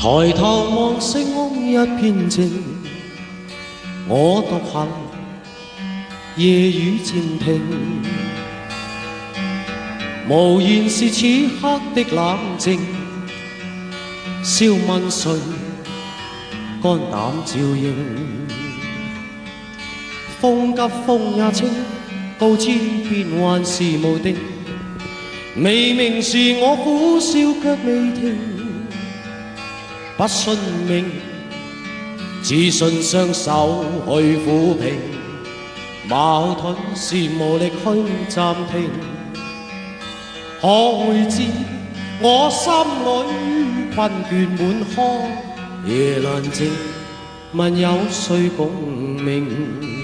抬頭望星空一片靜，我獨行，夜雨漸停。無言是此刻的冷靜，笑問誰肝膽照應？風急風也清，告知變幻是無定。未明時我苦笑卻未停，不信命，只信雙手去撫平。矛盾是無力去暫停，可會知我心裏困倦滿腔，夜闌靜，問有誰共鳴？